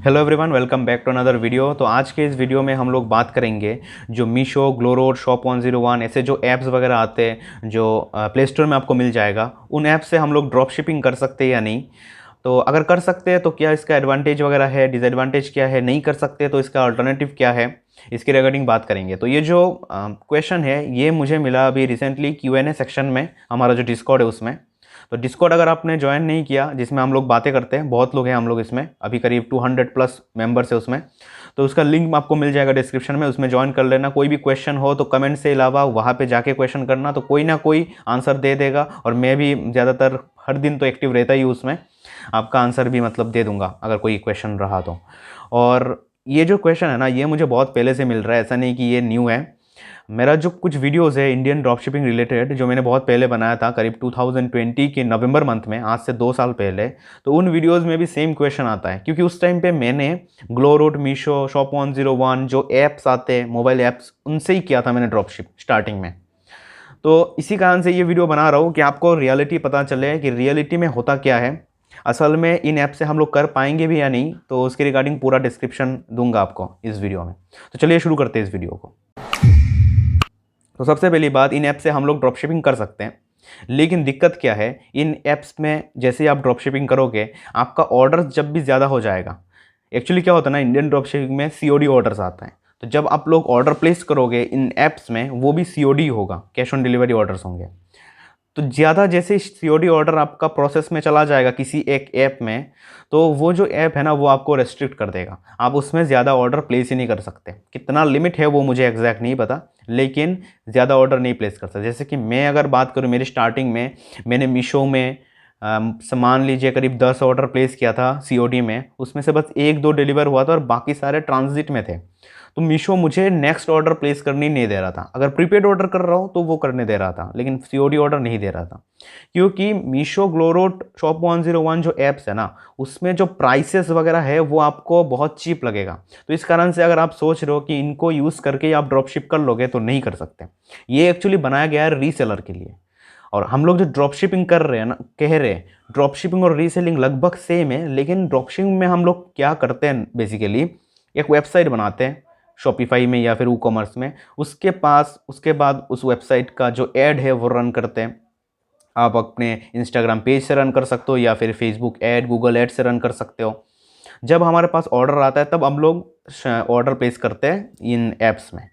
Hello everyone, welcome back to another video. तो आज के इस वीडियो में हम लोग बात करेंगे जो मीशो, ग्लोरोड, शॉप 101 ऐसे जो ऐप्स वगैरह आते हैं जो प्ले स्टोर में आपको मिल जाएगा, उन ऐप से हम लोग ड्रॉप शिपिंग कर सकते हैं या नहीं। तो अगर कर सकते हैं तो क्या इसका एडवांटेज वगैरह है, डिसएडवांटेज क्या है, नहीं कर सकते तो इसका अल्टरनेटिव क्या है, इसके रिगार्डिंग बात करेंगे। तो ये जो क्वेश्चन है ये मुझे मिला अभी रिसेंटली Q&A सेक्शन में, हमारा जो डिस्कॉर्ड है उसमें। तो डिस्कॉर्ड अगर आपने ज्वाइन नहीं किया, जिसमें हम लोग बातें करते हैं, बहुत लोग हैं हम लोग इसमें, अभी करीब 200 प्लस मेंबर्स है उसमें। तो उसका लिंक आपको मिल जाएगा डिस्क्रिप्शन में, उसमें ज्वाइन कर लेना। कोई भी क्वेश्चन हो तो कमेंट से अलावा वहाँ पे जाके क्वेश्चन करना, तो कोई ना कोई आंसर दे देगा। और मैं भी ज़्यादातर हर दिन तो एक्टिव रहता ही हूँ उसमें, आपका आंसर भी मतलब दे दूंगा अगर कोई क्वेश्चन रहा तो। और ये जो क्वेश्चन है ना, ये मुझे बहुत पहले से मिल रहा है, ऐसा नहीं कि ये न्यू है। मेरा जो कुछ वीडियोस है इंडियन ड्रॉपशिपिंग रिलेटेड, जो मैंने बहुत पहले बनाया था करीब 2020 के नवंबर मंथ में, आज से 2 साल पहले, तो उन वीडियोस में भी सेम क्वेश्चन आता है। क्योंकि उस टाइम पे मैंने ग्लोरोड, मीशो, शॉप 101 जो ऐप्स आते हैं, मोबाइल ऐप्स, उनसे ही किया था मैंने ड्रॉपशिप स्टार्टिंग में। तो इसी कारण से ये वीडियो बना रहा हूँ कि आपको रियलिटी पता चले कि रियलिटी में होता क्या है, असल में इन ऐप से हम लोग कर पाएंगे भी या नहीं। तो उसके रिगार्डिंग पूरा डिस्क्रिप्शन दूंगा आपको इस वीडियो में। तो चलिए शुरू करते हैं इस वीडियो को। तो सबसे पहली बात, इन ऐप से हम लोग ड्रॉप शिपिंग कर सकते हैं, लेकिन दिक्कत क्या है, इन ऐप्स में जैसे ही आप ड्रॉप शिपिंग करोगे, आपका ऑर्डर जब भी ज़्यादा हो जाएगा, एक्चुअली क्या होता है ना, इंडियन ड्रॉप शिपिंग में COD ऑर्डर्स आता है। तो जब आप लोग ऑर्डर प्लेस करोगे इन ऐप्स में, वो भी COD होगा, कैश ऑन डिलीवरी ऑर्डर्स होंगे। तो ज़्यादा जैसे COD ऑर्डर आपका प्रोसेस में चला जाएगा किसी एक ऐप में, तो वो जो ऐप है ना, वो आपको रेस्ट्रिक्ट कर देगा, आप उसमें ज़्यादा ऑर्डर प्लेस ही नहीं कर सकते। कितना लिमिट है वो मुझे एग्जैक्ट नहीं पता, लेकिन ज़्यादा ऑर्डर नहीं प्लेस कर सकते। जैसे कि मैं अगर बात करूँ, मेरी स्टार्टिंग में मैंने मीशो में मान लीजिए करीब 10 ऑर्डर प्लेस किया था COD में, उसमें से बस 1-2 डिलीवर हुआ था और बाकी सारे ट्रांजिट में थे। तो मीशो मुझे नेक्स्ट ऑर्डर प्लेस करने नहीं दे रहा था। अगर प्रीपेड ऑर्डर कर रहा हूँ तो वो करने दे रहा था, लेकिन COD ऑर्डर नहीं दे रहा था। क्योंकि मीशो, ग्लोरोड, शॉप 101 जो ऐप्स है ना, उसमें जो प्राइसेस वगैरह है वो आपको बहुत चीप लगेगा। तो इस कारण से अगर आप सोच रहे हो कि इनको यूज़ करके आप ड्रॉप शिप कर लोगे, तो नहीं कर सकते। ये एक्चुअली बनाया गया है रीसेलर के लिए। और हम लोग जो ड्रॉप शिपिंग कर रहे हैं ना, कह रहे हैं ड्रॉप शिपिंग और रीसेलिंग लगभग सेम है, लेकिन ड्रॉप शिपिंग में हम लोग क्या करते हैं, बेसिकली एक वेबसाइट बनाते हैं शॉपिफाई में या फिर कॉमर्स में, उसके बाद उस वेबसाइट का जो ऐड है वो रन करते हैं। आप अपने इंस्टाग्राम पेज से रन कर सकते हो या फिर फेसबुक ऐड, गूगल ऐड से रन कर सकते हो। जब हमारे पास ऑर्डर आता है तब हम लोग ऑर्डर प्लेस करते हैं इन ऐप्स में।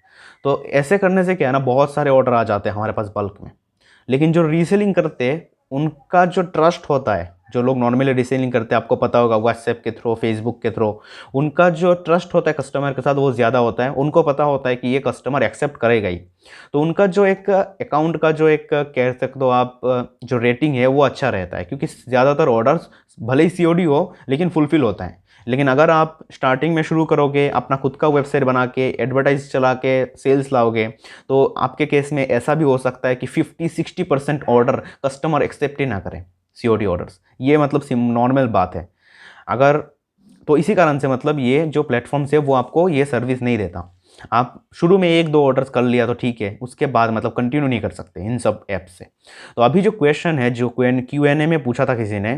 तो ऐसे करने से क्या है ना, बहुत सारे ऑर्डर आ जाते हैं हमारे पास बल्क में। लेकिन जो रीसेलिंग करते हैं, उनका जो ट्रस्ट होता है, जो लोग नॉर्मली रीसेलिंग करते हैं, आपको पता होगा व्हाट्सएप के थ्रू, फेसबुक के थ्रू, उनका जो ट्रस्ट होता है कस्टमर के साथ वो ज़्यादा होता है। उनको पता होता है कि ये कस्टमर एक्सेप्ट करेगा ही। तो उनका जो एक अकाउंट का जो एक कह सकते हो आप, जो रेटिंग है वो अच्छा रहता है, क्योंकि ज़्यादातर ऑर्डर्स भले ही COD हो लेकिन फुलफिल होता है। लेकिन अगर आप स्टार्टिंग में शुरू करोगे, अपना खुद का वेबसाइट बना के एडवर्टाइज चला के सेल्स लाओगे, तो आपके केस में ऐसा भी हो सकता है कि 50-60% ऑर्डर कस्टमर एक्सेप्ट ही ना करें, COD ऑर्डर्स। ये मतलब नॉर्मल बात है। अगर तो इसी कारण से मतलब ये जो प्लेटफॉर्म्स है वो आपको ये सर्विस नहीं देता। आप शुरू में 1-2 ऑर्डर्स कर लिया तो ठीक है, उसके बाद मतलब कंटिन्यू नहीं कर सकते इन सब ऐप से। तो अभी जो क्वेश्चन है, जो Q&A में पूछा था किसी ने,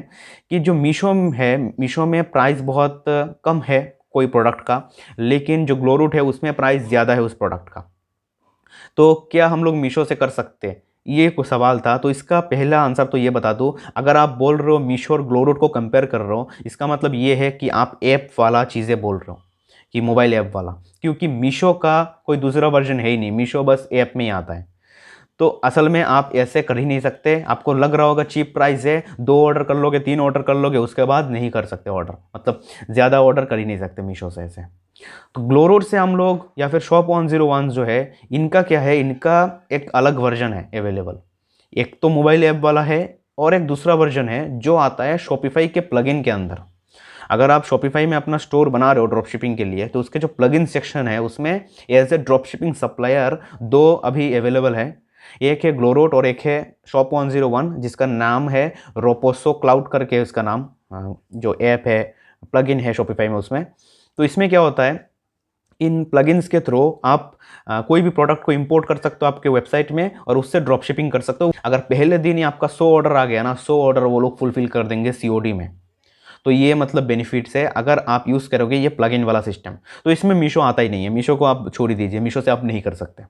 कि जो मीशो है, मीशो में प्राइस बहुत कम है कोई प्रोडक्ट का, लेकिन जो ग्लोरूट है उसमें प्राइस ज़्यादा है उस प्रोडक्ट का, तो क्या हम लोग मीशो से कर सकते हैं, ये कोई सवाल था। तो इसका पहला आंसर तो ये बता दूं, अगर आप बोल रहे हो मीशो और ग्लोरूट को कंपेयर कर रहे हो, इसका मतलब ये है कि आप ऐप वाला चीज़ें बोल रहे हो, कि मोबाइल ऐप वाला। क्योंकि मीशो का कोई दूसरा वर्जन है ही नहीं, मीशो बस ऐप में ही आता है। तो असल में आप ऐसे कर ही नहीं सकते। आपको लग रहा होगा चीप प्राइस है, 2 ऑर्डर कर लोगे, 3 ऑर्डर कर लोगे, उसके बाद नहीं कर सकते ऑर्डर, मतलब ज़्यादा ऑर्डर कर ही नहीं सकते मीशो से ऐसे। तो ग्लोरोड से हम लोग या फिर शॉप 101 जो है, इनका क्या है, इनका एक अलग वर्जन है अवेलेबल। एक तो मोबाइल ऐप वाला है, और एक दूसरा वर्जन है जो आता है शॉपिफाई के प्लगइन के अंदर। अगर आप शॉपिफाई में अपना स्टोर बना रहे हो ड्रॉप शिपिंग के लिए, तो उसके जो प्लगइन सेक्शन है उसमें as a drop shipping supplier 2 अभी अवेलेबल है। एक है ग्लोरोट और एक है शॉप 101, जिसका नाम है रोपोसो क्लाउड करके उसका नाम, जो ऐप है, प्लगइन है शॉपिफाई में उसमें। तो इसमें क्या होता है, इन प्लगइन्स के थ्रू आप कोई भी प्रोडक्ट को इंपोर्ट कर सकते हो आपके वेबसाइट में, और उससे ड्रॉप शिपिंग कर सकते हो। अगर पहले दिन ही आपका 100 ऑर्डर आ गया ना, 100 ऑर्डर वो लोग फुलफिल कर देंगे COD में। तो ये मतलब बेनिफिट्स है अगर आप यूज़ करोगे ये प्लगइन वाला सिस्टम। तो इसमें मीशो आता ही नहीं है, मीशो को आप छोड़ ही दीजिए, मीशो से आप नहीं कर सकते।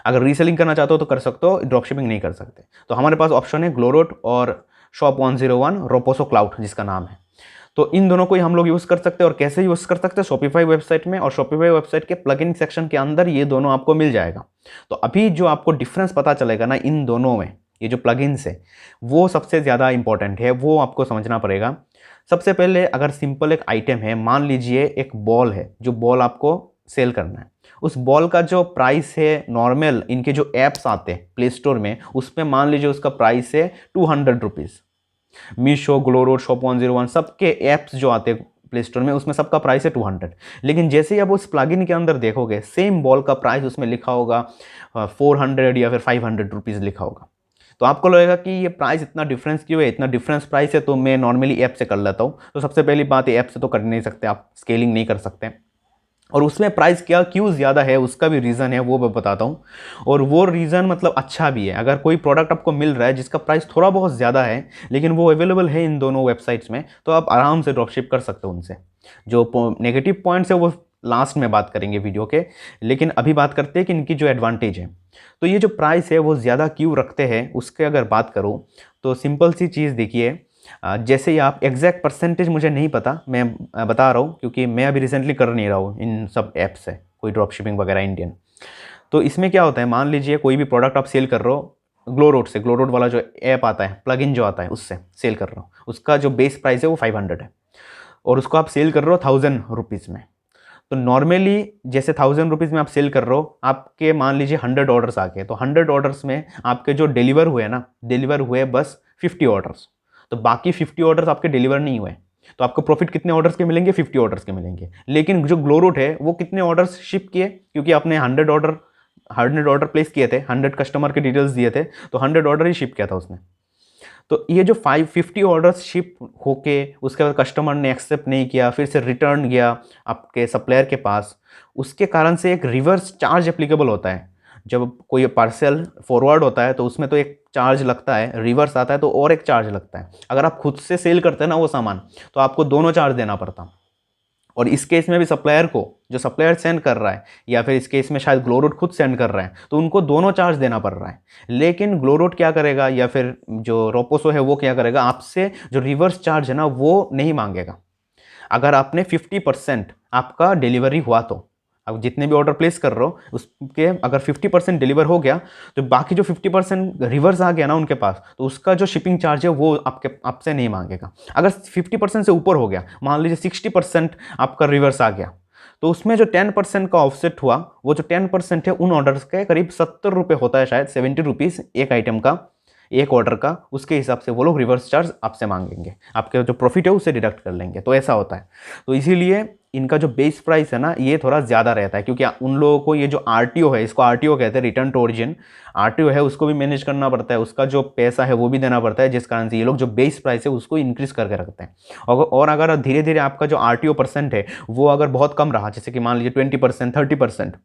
अगर रीसेलिंग करना चाहते हो तो कर सकते हो, ड्रॉप शिपिंग नहीं कर सकते। तो हमारे पास ऑप्शन है ग्लोरोट और शॉप 101 रोपोसो क्लाउड जिसका नाम है। तो इन दोनों को ही हम लोग यूज़ कर सकते हैं। और कैसे यूज़ कर सकते हैं? शॉपिफाई वेबसाइट में, और शॉपिफाई वेबसाइट के प्लगइन सेक्शन के अंदर ये दोनों आपको मिल जाएगा। तो अभी जो आपको डिफरेंस पता चलेगा ना इन दोनों में, ये जो प्लगइन्स है वो सबसे ज़्यादा इंपॉर्टेंट है, वो आपको समझना पड़ेगा। सबसे पहले अगर सिंपल एक आइटम है, मान लीजिए एक बॉल है, जो बॉल आपको सेल करना है, उस बॉल का जो प्राइस है नॉर्मल इनके जो ऐप्स आते हैं प्ले स्टोर में, उस पर मान लीजिए उसका प्राइस है 200 रुपीज़। मीशो, ग्लोरोट, शॉप 101 सबके ऐप्स जो आते हैं प्ले स्टोर में, उसमें सबका प्राइस है 200। लेकिन जैसे ही आप उस प्लगइन के अंदर देखोगे, सेम बॉल का प्राइस उसमें लिखा होगा 400 या फिर 500 रुपीज़ लिखा होगा। तो आपको लगेगा कि ये प्राइस इतना डिफरेंस क्यों है, इतना डिफरेंस प्राइस है तो मैं नॉर्मली ऐप से कर लेता हूँ। तो सबसे पहली बात, ऐप से तो कर नहीं सकते, आप स्केलिंग नहीं कर सकते। और उसमें प्राइस क्या क्यों ज़्यादा है उसका भी रीज़न है, वो मैं बताता हूँ। और वो रीज़न मतलब अच्छा भी है। अगर कोई प्रोडक्ट आपको मिल रहा है जिसका प्राइस थोड़ा बहुत ज़्यादा है, लेकिन वो अवेलेबल है इन दोनों वेबसाइट्स में, तो आप आराम से ड्रॉपशिप कर सकते हो उनसे। जो नेगेटिव पॉइंट्स है वो लास्ट में बात करेंगे वीडियो के, लेकिन अभी बात करते हैं कि इनकी जो एडवांटेज है। तो ये जो प्राइस है वो ज़्यादा क्यों रखते हैं उसके अगर बात करूँ तो सिंपल सी चीज़ देखिए। जैसे ही आप एग्जैक्ट परसेंटेज मुझे नहीं पता, मैं बता रहा हूँ क्योंकि मैं अभी रिसेंटली कर नहीं रहा हूँ इन सब ऐप से कोई ड्रॉप शिपिंग वगैरह इंडियन। तो इसमें क्या होता है, मान लीजिए कोई भी प्रोडक्ट आप सेल कर रहे हो ग्लोरोट से, ग्लोरोट वाला जो ऐप आता है, प्लगइन जो आता है, उससे सेल कर रहे हो, उसका जो बेस प्राइस है वो 500 है और उसको आप सेल कर रहे हो 1000 रुपीज़ में। तो नॉर्मली जैसे 1000 रुपीज़ में आप सेल कर रहे हो, आपके मान लीजिए 100 ऑर्डर्स आ गए, तो 100 ऑर्डर्स में आपके जो डिलीवर हुए ना, डिलीवर हुए बस 50 ऑर्डर्स। तो बाकी 50 ऑर्डर्स आपके डिलीवर नहीं हुए, तो आपको प्रॉफिट कितने ऑर्डर्स के मिलेंगे? 50 ऑर्डर्स के मिलेंगे। लेकिन जो ग्लोरोट है वो कितने ऑर्डर्स शिप किए? क्योंकि आपने 100 ऑर्डर प्लेस किए थे, 100 कस्टमर के डिटेल्स दिए थे, तो 100 ऑर्डर ही शिप किया था उसने। तो ये जो 550 ऑर्डर्स शिप होके उसके बाद कस्टमर ने एक्सेप्ट नहीं किया, फिर से रिटर्न गया आपके सप्लायर के पास, उसके कारण से एक रिवर्स चार्ज एप्लीकेबल होता है। जब कोई पार्सल फॉरवर्ड होता है तो उसमें तो एक चार्ज लगता है, रिवर्स आता है तो और एक चार्ज लगता है। अगर आप खुद से सेल करते हैं ना वो सामान, तो आपको दोनों चार्ज देना पड़ता। और इस केस में भी सप्लायर को, जो सप्लायर सेंड कर रहा है, या फिर इस केस में शायद ग्लोरोट खुद सेंड कर रहा है, तो उनको दोनों चार्ज देना पड़ रहा है। लेकिन ग्लोरोट क्या करेगा, या फिर जो रोपोसो है वो क्या करेगा, आपसे जो रिवर्स चार्ज है ना वो नहीं मांगेगा। अगर आपने 50% आपका डिलीवरी हुआ, तो अब जितने भी ऑर्डर प्लेस कर रहे हो उसके अगर 50% डिलीवर हो गया, तो बाकी जो 50% रिवर्स आ गया ना उनके पास, तो उसका जो शिपिंग चार्ज है वो आपसे नहीं मांगेगा। अगर 50% से ऊपर हो गया, मान लीजिए 60% आपका रिवर्स आ गया, तो उसमें जो 10% का ऑफसेट हुआ, वो जो 10% है उन ऑर्डर्स के करीब 70 रुपये होता है, शायद 70 रुपीज़ एक आइटम का, एक ऑर्डर का, उसके हिसाब से वो लोग रिवर्स चार्ज आपसे मांगेंगे, आपके जो प्रॉफिट है उससे डिडक्ट कर लेंगे। तो ऐसा होता है। तो इसीलिए इनका जो बेस प्राइस है ना ये थोड़ा ज़्यादा रहता है, क्योंकि उन लोगों को ये जो RTO है, इसको RTO कहते हैं, रिटर्न टू ओरिजिन, RTO है, उसको भी मैनेज करना पड़ता है, उसका जो पैसा है वो भी देना पड़ता है, जिस कारण से ये लोग जो बेस प्राइस है उसको इंक्रीज़ करके रखते हैं। और अगर धीरे धीरे आपका जो RTO परसेंट है वो अगर बहुत कम रहा, जैसे कि मान लीजिए 20%, 30%,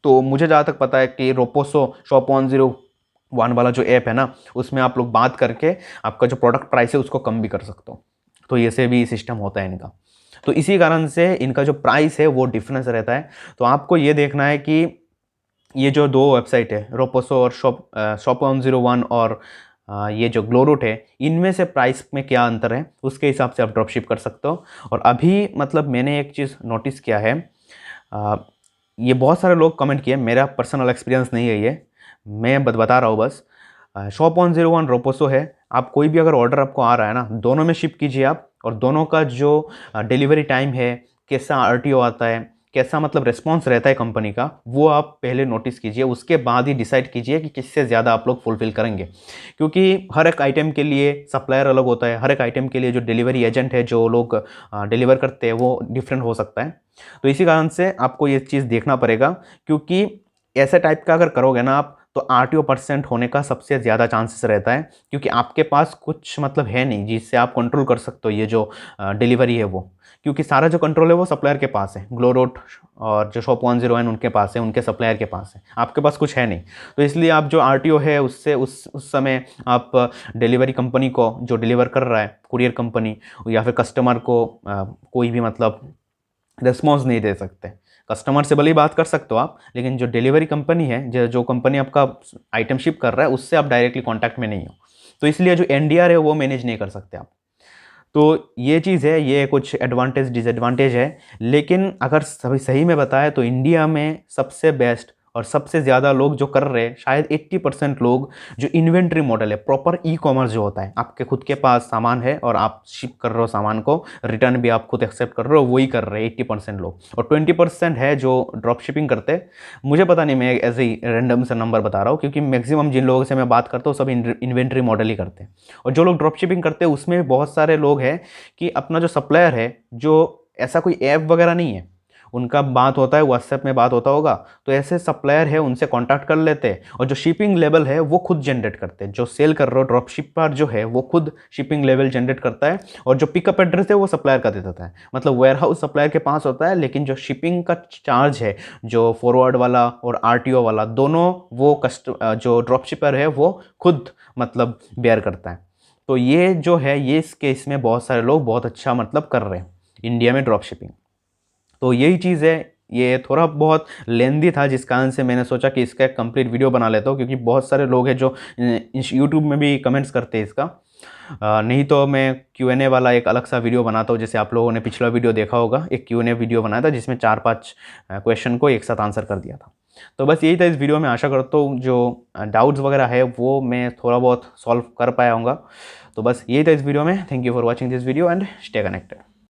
तो मुझे जहाँ तक पता है कि रोपोसो शॉप 101 वाला जो ऐप है ना, उसमें आप लोग बात करके आपका जो प्रोडक्ट प्राइस है उसको कम भी कर सकते हो। तो ये से भी सिस्टम होता है इनका। तो इसी कारण से इनका जो प्राइस है वो डिफरेंस रहता है। तो आपको ये देखना है कि ये जो दो वेबसाइट है, रोपोसो और शॉप 101 और ये जो ग्लोरोट है, इनमें से प्राइस में क्या अंतर है उसके हिसाब से आप ड्रॉपशिप कर सकते हो। और अभी मतलब मैंने एक चीज़ नोटिस किया है, ये बहुत सारे लोग कमेंट किए, मेरा पर्सनल एक्सपीरियंस नहीं है ये, मैं बता रहा हूँ बस। शॉप 101 रोपोसो है, आप कोई भी अगर ऑर्डर आपको आ रहा है ना, दोनों में शिप कीजिए आप, और दोनों का जो डिलीवरी टाइम है, कैसा RTO आता है, कैसा मतलब रिस्पॉन्स रहता है कंपनी का, वो आप पहले नोटिस कीजिए, उसके बाद ही डिसाइड कीजिए कि किससे ज़्यादा आप लोग फुलफ़िल करेंगे। क्योंकि हर एक आइटम के लिए सप्लायर अलग होता है, हर एक आइटम के लिए जो डिलीवरी एजेंट है, जो लोग डिलीवर करते हैं, वो डिफरेंट हो सकता है। तो इसी कारण से आपको ये चीज़ देखना पड़ेगा, क्योंकि ऐसे टाइप का अगर करोगे ना आप, तो आरटीओ परसेंट होने का सबसे ज़्यादा चांसेस रहता है, क्योंकि आपके पास कुछ मतलब है नहीं जिससे आप कंट्रोल कर सकते हो ये जो डिलीवरी है वो, क्योंकि सारा जो कंट्रोल है वो सप्लायर के पास है। ग्लोरोट और जो शॉप 101 उनके पास है, उनके सप्लायर के पास है, आपके पास कुछ है नहीं। तो इसलिए आप जो आरटीओ है उससे उस समय आप डिलीवरी कंपनी को, जो डिलीवर कर रहा है, कुरियर कंपनी या फिर कस्टमर को कोई भी मतलब रिस्पॉन्स नहीं दे सकते। कस्टमर से भले ही बात कर सकते हो आप, लेकिन जो डिलीवरी कंपनी है, जो कंपनी आपका आइटम शिप कर रहा है, उससे आप डायरेक्टली कांटेक्ट में नहीं हो। तो इसलिए जो एनडीआर है वो मैनेज नहीं कर सकते आप। तो ये चीज़ है, ये कुछ एडवांटेज डिसएडवांटेज है। लेकिन अगर सही सही में बताया तो इंडिया में सबसे बेस्ट और सबसे ज़्यादा लोग जो कर रहे हैं, शायद 80% लोग, जो इन्वेंट्री मॉडल है, प्रॉपर ई कॉमर्स जो होता है, आपके खुद के पास सामान है और आप शिप कर रहे हो सामान को, रिटर्न भी आप खुद एक्सेप्ट कर रहे हो, वही कर रहे हैं 80% लोग। और 20% है जो ड्रॉप शिपिंग करते हैं। मुझे पता नहीं, मैं ऐसे ही रैंडम से नंबर बता रहा हूँ, क्योंकि मैक्सिमम जिन लोगों से मैं बात करता हूँ सब इन्वेंट्री मॉडल ही करते हैं। और जो लोग ड्रॉप शिपिंग करते हैं उसमें बहुत सारे लोग हैं कि अपना जो सप्लायर है, जो ऐसा कोई ऐप वगैरह नहीं है, उनका बात होता है व्हाट्सएप में बात होता होगा, तो ऐसे सप्लायर है उनसे कांटेक्ट कर लेते हैं, और जो शिपिंग लेवल है वो खुद जनरेट करते हैं। जो सेल कर रहे हो ड्रॉप शिपर जो है वो खुद शिपिंग लेवल जनरेट करता है, और जो पिकअप एड्रेस है वो सप्लायर का दे देता है। मतलब वेयर हाउस सप्लायर के पास होता है, लेकिन जो शिपिंग का चार्ज है, जो फॉरवर्ड वाला और आरटीओ वाला दोनों, वो जो ड्रॉप शिपर है वो खुद मतलब बेयर करता है। तो ये जो है, ये इस केस में बहुत सारे लोग बहुत अच्छा मतलब कर रहे हैं इंडिया में ड्रॉप शिपिंग। तो यही चीज़ है। ये थोड़ा बहुत लेंदी था, जिस कारण से मैंने सोचा कि इसका एक कंप्लीट वीडियो बना लेता हूँ, क्योंकि बहुत सारे लोग हैं जो यूट्यूब में भी कमेंट्स करते हैं इसका। नहीं तो मैं Q&A वाला एक अलग सा वीडियो बनाता हूँ, जैसे आप लोगों ने पिछला वीडियो देखा होगा, एक Q&A वीडियो बनाया था जिसमें 4-5 क्वेश्चन को एक साथ आंसर कर दिया था। तो बस यही था इस वीडियो में। आशा करता हूँ जो डाउट्स वगैरह है वो मैं थोड़ा बहुत सॉल्व कर पाया हूँगा। तो बस यही था इस वीडियो में। Thank you for watching this video and stay connected.